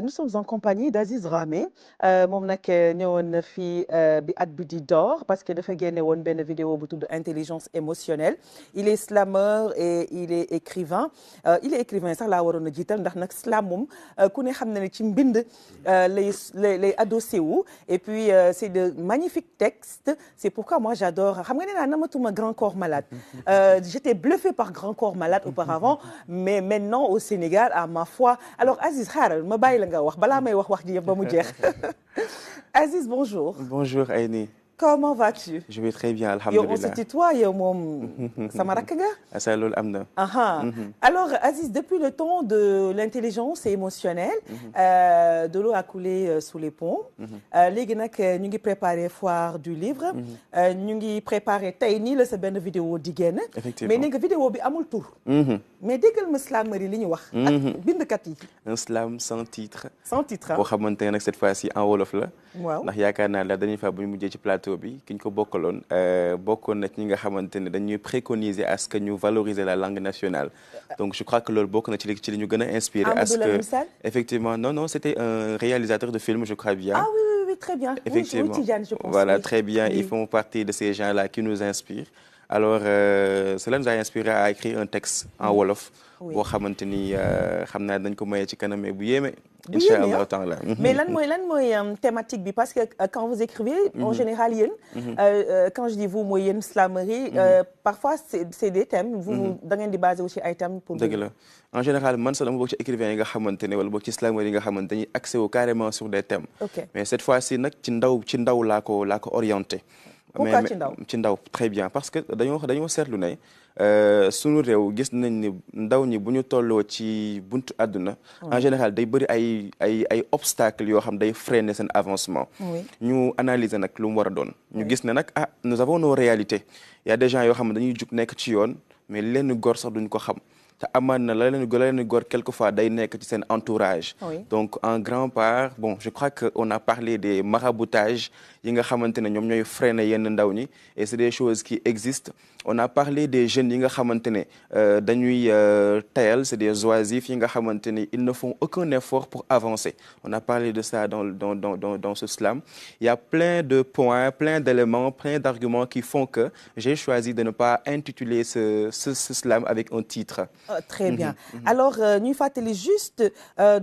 Nous sommes en compagnie d'Aziz Ramé moom nag ñëwoon na fii bi at bi di door parce que dafa génne woon benn vidéo bu tudd intelligence émotionnelle. Il est slameur et il est écrivain sax laa waroon a jiital ndax nag slam moom ku ne xam na ne ci mbind lay adossé wu et puis c'est de magnifiques textes. C'est pourquoi moi j'adore xam nga nee naa namatuma Grand Corps Malade. J'étais bluffée par Grand Corps Malade auparavant mais maintenant au Sénégal à ma foi alors Aziz xaaral ma bàyyi la nga wax balaa may wax ji yëpp ba mu jeex Aziz bonjour. Bonjour Aïni. Comment vas-tu? Je vais très bien alhamdulillah. yow on se tutoie yow moom sama rakk nga. asa loolu am na. Alors Aziz, depuis le temps de l'intelligence émotionnelle de l'eau a coulé sous les ponts. Léegi nag ñu ngi préparé foire du livre. ñu ngi préparé tey nii la sa benn vidéo di génn. Effectivement mais nee nga vidéo bi amul tur. mais déggal ma slamerie li ñu wax. ak bindkat yi. un slam sans titre. sans titre boo xamante ne nag cette fois-ci en wolof la. waaw ndax yaakaar naa la dernière fois bu ñu mujjee ci plateau bi ki ñu ko bokkaloon bokkoon na ci ñi nga xamante ne dañuy préconiser à ce que ñu valoriser la langue nationale. Donc je crois que loolu bokk na ci li ñu gën a inspiré. à ce que effectivement non c'était un réalisateur de film je crois bien. Ah oui très bien. Effectivement oui, Tidiane, je pense. Voilà oui. très bien oui. Ils font partie de ces gens-là qui nous inspirent. Alors cela nous a inspiré à écrire un texte en wolof. boo xamante ni xam naa dañ ko maye ci kanam bu yéeme. incha allah taala. mais lan mooy thématique bi parce que quand vous écrivez. en général yéen. quand je dis vous mooy yéen slamerie. parfois c'est des thèmes. vous da ngeen di basé aussi ay thèmes pour. dëgg la en général man sax dama bokk ci écrivain yi nga xamante ne wala bokk ci slamerie yi nga xamante dañuy accès wu carrément sur des thèmes. mais cette fois-ci nag ci ndaw laa ko orienté. pourquoi ci ndaw très bien parce que dañoo seetlu ne sunu réew gis nañ ni ndaw ñi bu ñu tolloo ci buntu àdduna en général day bëri ay obstacles yoo xam day freiner seen avancement. ñu analyser nag lu mu war a doon. ñu gis ne nag nous avons nos réalités. Il y a des gens yoo xam ne dañuy jug nekk ci yoon mais lenn góor sax duñ ko xam. te amaan na la leen góor quelquefois day nekk ci seen entourage. Donc en grand part bon je crois que on a parlé des maraboutages yi nga xamante ne ñoom ñooy freiner yenn ndaw ñi et c'est des choses qui existent. On a parlé des jeunes yi nga xamante ne dañuy tayal c'est des oisifs yi nga xamante ne ils ne font aucun effort pour avancer. On a parlé de ça dans ce slam. Il y a plein de points, plein d'éléments, plein d'arguments qui font que j'ai choisi de ne pas intituler ce slam avec un titre. Très bien. Alors ñu fàttali juste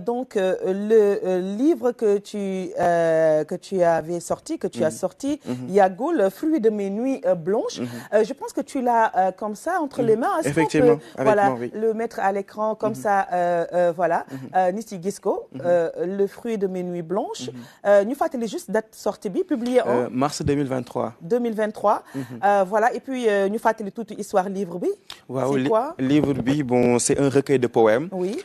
donc le livre que tu avais sorti yàggul Fruit de mes nuits blanches. Je pense que tu l'as comme ça entre les mains. Effectivement, voilà oui. le mettre à l'écran comme ça voilà nit yi gis ko le Fruit de mes nuits blanches. ñu fàttali juste date sortie bi publié en mars 2023. Voilà et puis ñu fàttali toute histoire livre bi. waaw c'est quoi livre bi bon c'est un recueil de poèmes. oui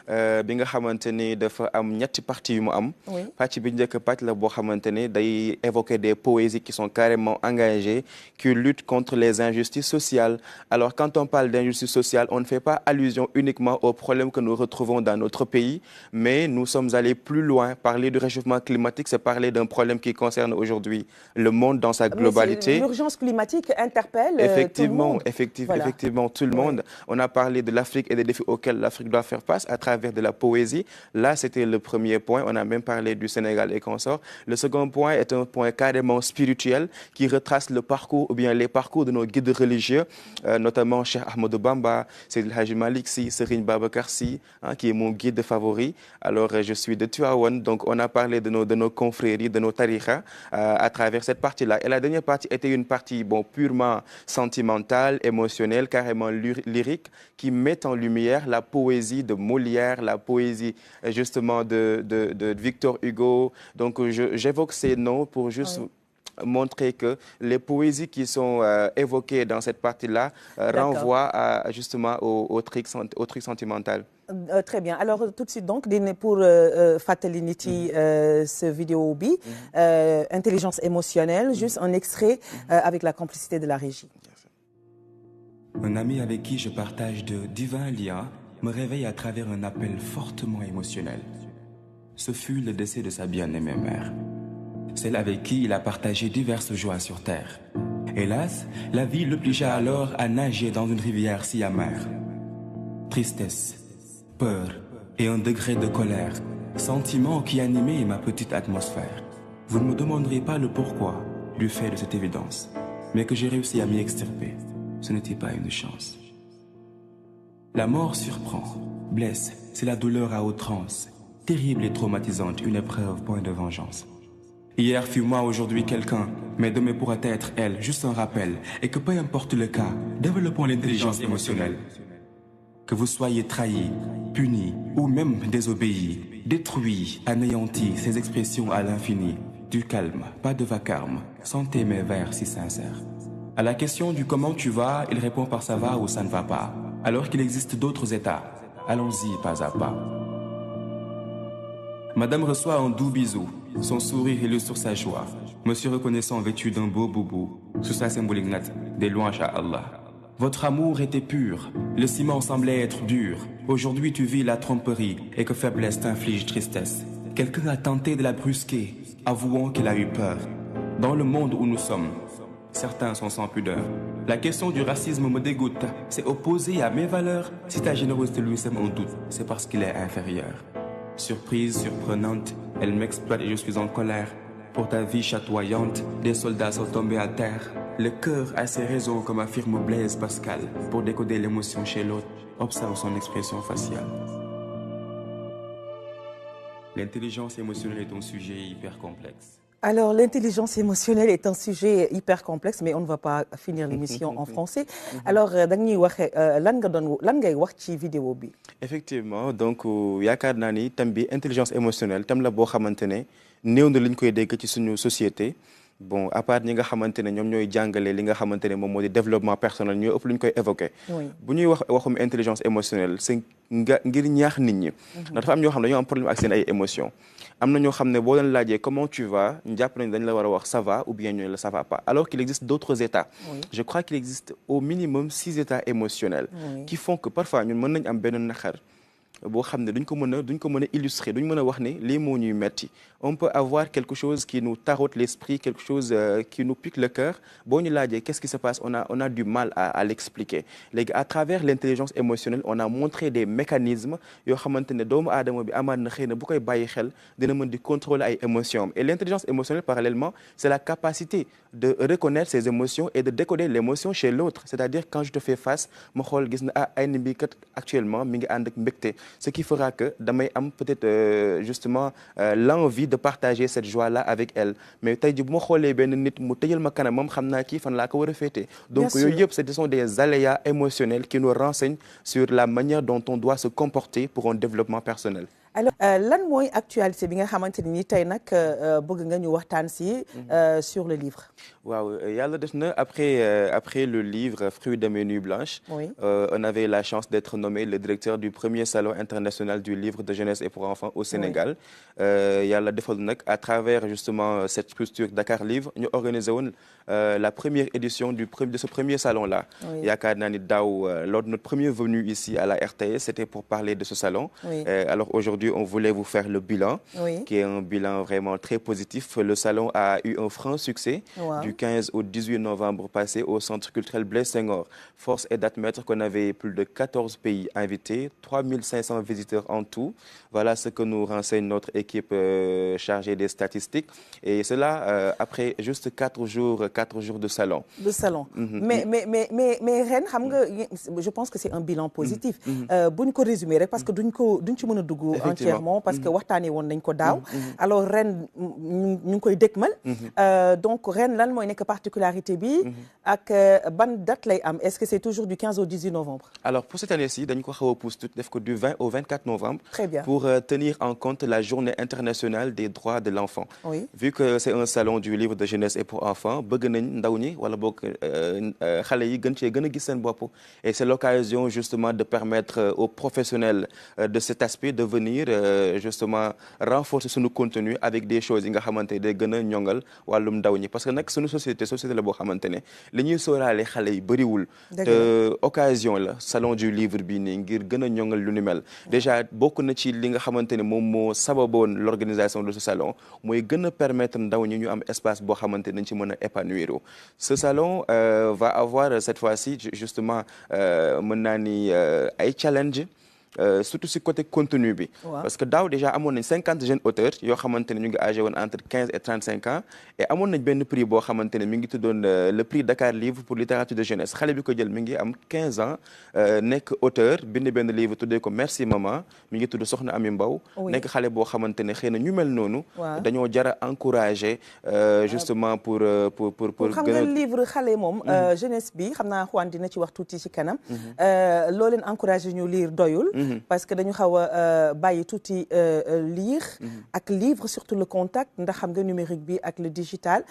bi nga xamante ni dafa am ñetti parties yu mu am. oui pàcc bi njëkk pàcc la boo xamante ni day évoquer des poésies qui sont carrément engagées qui luttent contre les injustices sociales. Alors quand on parle d'injustice sociale on ne fait pas allusion uniquement aux problèmes que nous retrouvons dans notre pays mais nous sommes allés plus loin. Parler du réchauffement climatique c'est parler d'un problème qui concerne aujourd'hui le monde dans sa globalité. L'urgence climatique interpelle effectivement, tout le monde. Voilà. Effectivement tout le monde. On a parlé de l'Afrique et des défis auxquels l'Afrique doit faire face à travers de la poésie. Là, c'était le premier point. On a même parlé du Sénégal et consorts. Le second point est un point carrément spirituel qui retrace le parcours ou bien les parcours de nos guides religieux, notamment Cheikh Ahmadou Bamba, Seydi El Hadji Malick Sy, Serigne Babacar Sy, qui est mon guide favori. Alors, je suis de Tivaouane, donc on a parlé de nos confréries, de nos tariqa à travers cette partie-là. Et la dernière partie était une partie purement sentimentale, émotionnelle, carrément lyrique, qui met en lumière la poésie de Molière, la poésie justement de Victor Hugo. Donc j'évoque ces noms pour juste montrer que les poésies qui sont évoquées dans cette partie-là renvoient justement au truc sentimental. Très bien alors tout de suite donc pour fàttali nit yi ce vidéo bi intelligence émotionnelle juste un extrait avec la complicité de la régie. Un ami avec qui je partage de divins liens me réveille à travers un appel fortement émotionnel. Ce fut le décès de sa bien-aimée mère, celle avec qui il a partagé diverses joies sur terre. Hélas, la vie l'obligea alors à nager dans une rivière si amère. Tristesse, peur et un degré de colère sentiment qui animait ma petite atmosphère. Vous ne me demanderez pas le pourquoi du fait de cette évidence, mais que j'ai réussi à m'y extirper. Ce n'était pas une chance. La mort surprend, blesse, c'est la douleur à outrance, terrible et traumatisante, une épreuve, point de vengeance. Hier fut moi, aujourd'hui quelqu'un, mais demain pourra être elle, juste un rappel, et que peu importe le cas, développons l'intelligence émotionnelle. Que vous soyez trahi, puni, ou même désobéi, détruit, anéanti, ces expressions à l'infini, du calme, pas de vacarme, sentez mes vers si sincères. À la question du comment tu vas, il répond par ça va ou ça ne va pas, alors qu'il existe d'autres états. Allons-y pas à pas. Madame reçoit un doux bisou, son sourire illustre sa joie. Monsieur reconnaissant vêtu d'un beau boubou, sous sa symbolique nette, des louanges à Allah. Votre amour était pur, le ciment semblait être dur. Aujourd'hui tu vis la tromperie et que faiblesse t'inflige tristesse. Quelqu'un a tenté de la brusquer, avouant qu'il a eu peur. Dans le monde où nous sommes, certains sont sans pudeur. La question du racisme me dégoûte, c'est opposé à mes valeurs. Si ta générosité lui sème un doute, c'est parce qu'il est inférieur. Surprise, surprenante, elle m'exploite et je suis en colère. Pour ta vie chatoyante, des soldats sont tombés à terre. Le cœur a ses raisons, comme affirme Blaise Pascal. Pour décoder l'émotion chez l'autre, observe son expression faciale. L'intelligence émotionnelle est un sujet hyper complexe. Alors, l'intelligence émotionnelle est un sujet hyper complexe, mais on ne va pas finir l'émission en français. Alors, dañuy waxe lan ngay wax ci vidéo bi. Effectivement, donc yaakaar naa ni thème bi intelligence émotionnelle thème la boo xamante ne néew na li ñu koy dégg ci suñu société. Bon, à part ñi nga xamante ne ñoom ñooy jàngale li nga xamante ne moom moo di développement personnel ñooy ëpp lu ñu koy évoqué. Bu ñuy wax waxum intelligence émotionnelle c'est ngir ñaax nit ñi. ndax dafa am ñoo xam ne dañoo am problème ak seen ay émotions. am na ñoo xam ne boo leen laajee comment tu vas ñu jàpp nañ dañ la war a wax ça va ou bien ñu ne la ça va pas alors qu'il existe d'autres états. Je crois qu'il existe au minimum 6 états émotionnels. Qui font que parfois ñun mën nañ am benn naqar boo xam ne duñ ko mën a illustrer duñ mën a wax ne lii moo ñuy metti. On peut avoir quelque chose qui nous tarote l'esprit, quelque chose qui nous pique le cœur. Boo ñu laajee qu'est-ce qui se passe, on a du mal à l'expliquer. Léegi à travers l'intelligence émotionnelle, on a montré des mécanismes yoo xamante ne doomu aadama bi amaat na xëy na bu koy bàyyi xel dina mën di contrôler ay émotions. Et l'intelligence émotionnelle parallèlement, c'est la capacité de reconnaître ses émotions et de décoder l'émotion chez l'autre. C'est-à-dire quand je te fais face ma xool gis na ay ni bi kat actuellement mi ngi ànd ak mbégte, ce qui fera que damay am peut-être justement l'envie de partager cette joie-là avec elle. Mais tey ji bu ma xoolee benn nit mu tëjal ma kanamam xam naa kii fan laa ko war a féete. Donc yooyu yëpp ce sont des aléas émotionnels qui nous renseignent sur la manière dont on doit se comporter pour un développement personnel. Alors lan mooy actualité bi nga xamante ni tey nag bëgg nga ñu waxtaan si sur le livre. Waaw yàlla def na après le livre Fruits de mes nuits blanches. On avait la chance d'être nommé le directeur du premier salon international du livre de jeunesse et pour enfants au Sénégal. Yàlla defal nag à travers justement cette structure Dakar Livre ñu organisé woon la première édition de ce premier salon-là. Yaakaar naa ni daaw lors de notre première venue ici à la RTS, c'était pour parler de ce salon. Alors aujourd'hui on voulait vous faire le bilan, qui est un bilan vraiment très positif. Le salon a eu un franc succès du 15 au 18 novembre passé au Centre culturel Blaise Senghor. Force est d'admettre qu'on avait plus de 14 pays invités, 3500 visiteurs en tout. Voilà ce que nous renseigne notre équipe chargée des statistiques. Et cela après juste 4 jours de salon. De salon. Mais ren xam nga je pense que c'est un bilan positif. Bu ñu ko résumer rek parce que duñ ci mën a dugg entièrement parce que waxtaanee woon nañ ko daaw. Alors ren ñu ngi koy dëkkmal. Donc ren lan mooy nekk particularité bi ak ban date lay am, est-ce que c'est toujours du 15 au 18 novembre? Alors pour cette année-ci dañ ko xaw a pousse tuuti def ko du 20 au 24 novembre. Très bien. Pour tenir en compte la journée internationale des droits de l'enfant. Vu que c'est un salon du livre de jeunesse et pour enfants bëgg nañ ndaw ñi wala boog xale yi gën cee gën a gis seen bopp. Et c'est l'occasion justement de permettre aux professionnels de cet aspect de venir justement renforcer suñu contenu avec des choses yi nga xamante ne day gën a ñongal wàllum ndaw ñi parce que nag suñu société la boo xamante ne li ñuy sóoraale xale yi bëriwul. te occasion la salon du livre bi nii ngir gën a ñongal lu ni mel. Déjà bokk na ci li nga xamante ne moom moo sababoon l'organisation de ce salon mooy gën a permettre ndaw ñi ñu am espace boo xamante nañ ci mën a épanouir. Ce salon va avoir cette fois-ci justement mën naa ni ay challenge surtout si côté contenu bi. Parce que daaw déjà amoon nañ 50 jeunes auteurs yoo xamante ne ñu ngi âgé woon entre 15 et 35 ans et amoon nañ benn prix boo xamante ne mi ngi tuddoon le prix Dakar Livre pour littérature de jeunesse xale bi ko jël mi ngi am 15 ans nekk auteur bind benn livre tuddee ko Merci Maman mi ngi tudd Soxna Ami Mbaw nekk xale boo xamante ne xëy na ñu mel noonu. dañoo jara encourager justement pour xam nga livre xale moom jeunesse bi xam naa Juan dina ci wax tuuti ci kanam loo leen encourager ñu lire doyul parce que dañu xaw a bàyyi tuuti lire ak livre surtout le contact ndax xam nga numérique bi ak le digital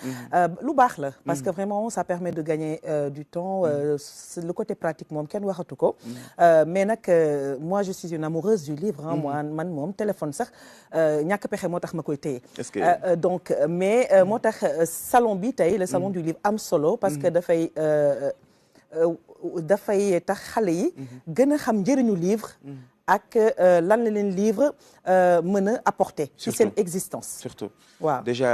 lu baax la parce que vraiment ça permet de gagner du temps le côté pratique moom kenn waxatu ko mais nag moi je suis une amoureuse du livre man moom téléphone sax ñàkk pexe moo tax ma koy téye donc mais moo tax salon bi tey le salon du livre am solo parce que dafay tax xale yi gën a xam njëriñu livre ak lan la leen livre mën a apporter ci seen existence surtout waaw déjà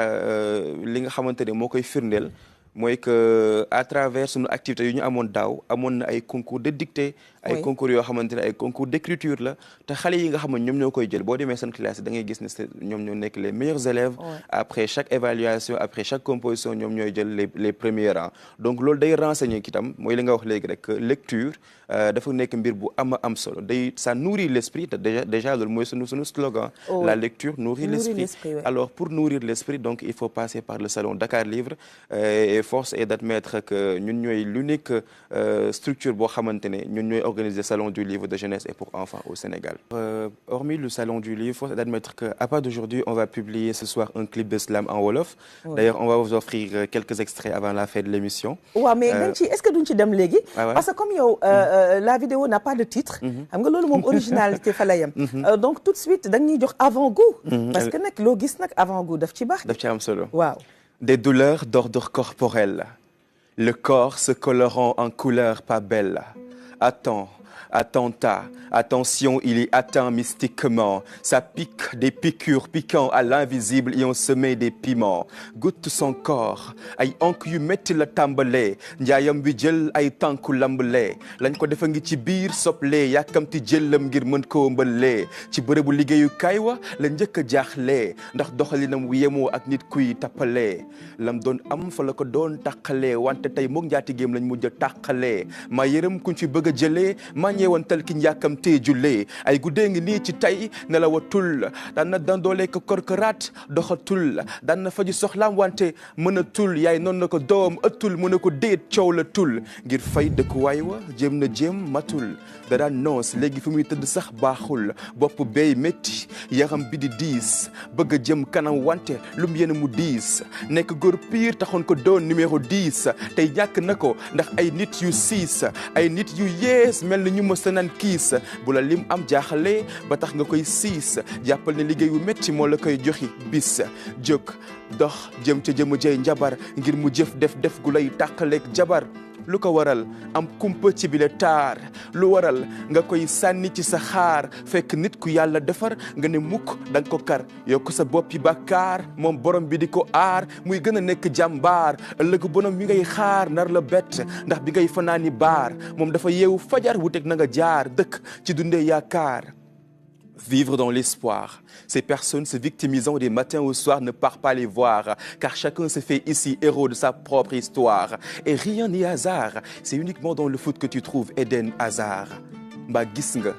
li nga xamante ne moo koy firndeel mooy que à travers sunu activités yu ñu amoon daaw amoon na ay concours de dictée ay concours yoo xamante ne ay concours d'écriture la te xale yi nga xam ne ñoom ñoo koy jël boo demee seen classe da ngay gis ne ñoom ñoo nekk les meilleurs élèves après chaque évaluation après chaque composition ñoom ñooy jël les premiers rangs donc loolu day renseigner kitam mooy li nga wax léegi rek lecture dafa nekk mbir bu am solo day ça nourrit l'esprit te déjà loolu mooy sunu slogan la lecture nourrit l'esprit alors pour nourrir l'esprit donc il faut passer par le salon Dakar Livre et force est d'admettre que ñun ñooy l'unique structure boo xamante ne ñun ñooy organiser salon du livre de jeunesse et pour enfants au Sénégal. Hormis le salon du livre, force est d'admettre qu'à partir d'aujourd'hui, on va publier ce soir un clip de slam en wolof. D'ailleurs, on va vous offrir quelques extraits avant la fin de l'émission. waaw mais est-ce que duñ ci dem léegi. parce que comme yow la vidéo n'a pas de titre. xam nga loolu moom originalité fa la yem. donc tout de suite da ñuy jox avant-goût. parce que nag loo gis nag avant-goût daf ci baax. daf ci am solo. waaw. Des douleurs d'ordre corporel. Le corps se colorant en couleur pas belle. Attentat, attention, il y atteint mystiquement. Ça pique des piqûres piquant à l'invisible et on se met des piments. Goûte son corps, ay onk yu metti la tàmbalee njaayam bi jël ay tànku lambalee lañ ko defa ngi ci biir soplee yàkkamti jëlam ngir mën koo mbalee ci bërëbu liggéeyu kaay wa la njëkk a jaaxlee ndax doxalinam wu yemoo ak nit kuy tappalee lam doon am fa la ko doon tàqalee wante tey moog njaatigéem lañ mujj a tàqalee ma yërëm kuñ fi bëgg a jëlee ma ñeewantal ki njàkkam tee jullee ay guddee ngi nii ci tey ne la watul daan na dandoole ko korkoraat doxatul daan na faji soxlaam wante mën a tul yaay noonu na ko doom ëttul mën a ko déet coow la tul ngir fay dëkkuwaay wa jéem na jéem matul da daan noos léegi fi muy tëdd sax baaxul bopp bay métti yaram bi di diis bëgg a jëm kanam wante lum yéen mu diis nekk góor piir taxoon ko doon numéro 10 tey ñàkk na ko ndax ay nit yu siis ay nit yu yees mel na ñu mës a naan kiis bu la lim am jaaxale ba tax nga koy siis jàppal ne liggéey wu métti moo la koy joxi bis jóg dox jëm ca jëmu jëy njabar ngir mu def gu lay tàqaleeg jabar lu ko waral am kumpa ci bile taar lu waral nga koy sànni ci sa xaar fekk nit ku yàlla defar nga ne mukk da nga ko kar yokk sa boppi bàkkaar moom borom bi di ko aar muy gën a nekk jàmbaar ëllëg bonam mi ngay xaar nar la bett ndax bi ngay fanaani baar moom dafa yeewu fajar wuteeg na nga jaar dëkk ci dundee yaakaar. Vivre dans l'espoir. Ces personnes se victimisant des matins au soir ne part pas les voir, car chacun se fait ici héros de sa propre histoire. Et rien n'est hasard, c'est uniquement dans le foot que tu trouves Eden Hazard. Mbaa gis nga,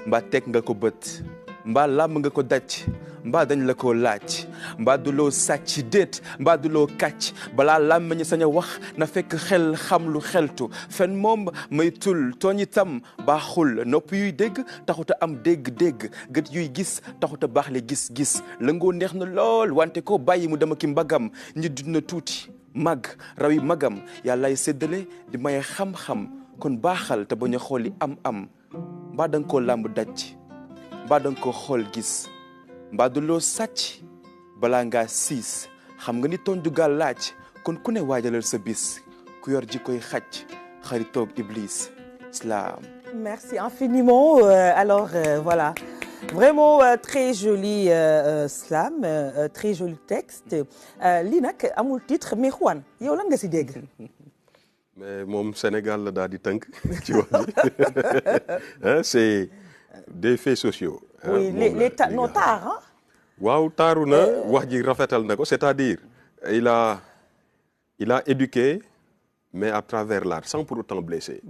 mbaa teg nga ko bët, mbaa làmb nga ko daj, mbaa dañ la ko laaj, mbaa du loo sàcc déet, mbaa du loo kàcc, balaa làmmiñ sañ a wax na fekk xel xam lu xeltu, fen moom may tul tooñ itam baaxul, nopp yuy dégg taxuta am dégg-dégg, gët yuy gis taxuta baax le gis-gis, lëngoo neex na lool wante ko bàyyi mu dama ki mbagam, ñi dund na tuuti mag rawi magam, yàllaay séddale di maye xam-xam, kon baaxal te bañ a xooli am-am, mbaa danga koo làmb daj, mbaa danga koo xool gis. mbaa du loo sàcc balaa ngaa siis xam nga ni tooñ du gaa laaj kon ku ne waajalal sa bis ku yor ji koy xaj xaritoog iblis islam. Merci infiniment alors voilà vraiment très joli slam très joli texte lii nag amul titre mais Juan yow lan nga si dégg. mais moom Sénégal la daal di tënk ci wax c'est des faits sociaux. oui nos tares ah. waaw taaru na wax ji rafetal na ko c'est-à-dire il a éduqué mais à travers l'art sans pour autant blesser.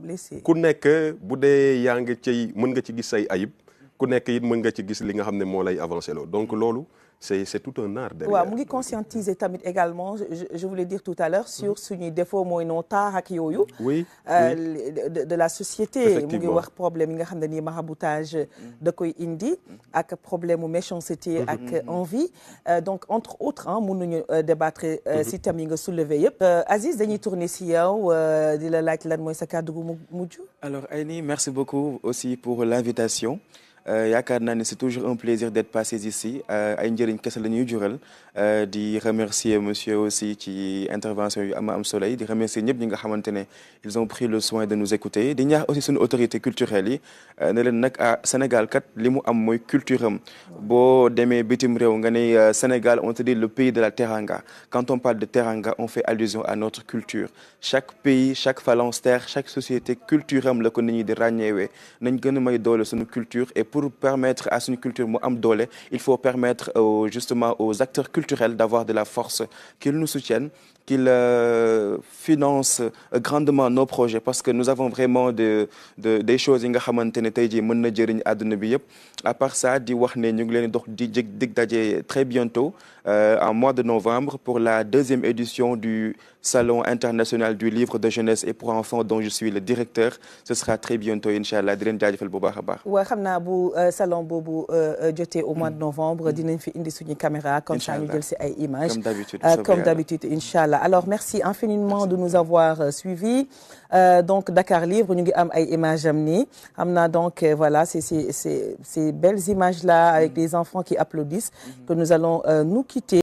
ku nekk bu dee yaa ngi ci mën nga ci gis say ayib ku nekk it mën nga ci gis li nga xam ne moo lay avancé loo donc loolu c'est tout un art derrière. waaw mu ngi conscientiser tamit également je voulais dire tout à l'heure sur suñuy défaut mooy nos tares ak yooyu. oui de la société. mu ngi wax problème yi nga xam ne nii maraboutage da koy indi. ak problème mu méchanceté ak envie. donc entre autres mun nañu débattre si thèmes yi nga soulever yëpp. Aziz dañuy tourner si yow di la laaj lan mooy sa kàddu gu mujj. alors Aïni merci beaucoup aussi pour l'invitation. yaakaar naa ne c'est toujours un plaisir d'être passé ici ay njëriñ kese la ñuy jural di remercier monsieur aussi ci intervention yu am solo yi di remercier ñëpp ñi nga xamante ne ils ont pris le soin de nous écouter di ñaax aussi suñu autorités culturelles yi ne leen nag Sénégal kat li mu am mooy culture am boo demee bitim réew nga ne Sénégal on te dit le pays de la teranga quand on parle de teranga on fait allusion à notre culture chaque pays chaque phalanstère chaque société culture am la ko nit ñi di ràññeewee nañ gën a may doole suñu culture et pour permettre à suñu culture mu am doole il faut permettre justement aux acteurs culturels d'avoir de la force qu'ils nous soutiennent qu'ils financent grandement nos projets parce que nous avons vraiment des choses yi nga xamante ne tey jii mën na jëriñ àdduna bi yëpp à part ça di wax ne ñu ngi leen dox di dig daje très bientôt en mois de novembre pour la 2e édition du Salon international du livre de jeunesse et pour enfants dont je suis le directeur ce sera très bientôt inchallah di leen jaajëfal bu baax a baax. waaw xam naa bu salon boobu jotee au mois de novembre dinañ fi indi suñu caméra comme ça ñu jël si ay images. comme d'habitude inchallah alors merci infiniment de nous avoir suivis donc Dakar Livre ñu ngi am ay images am nii xam naa donc voilà c'est ces belles images là avec des enfants qui applaudissent que nous allons nous quitter.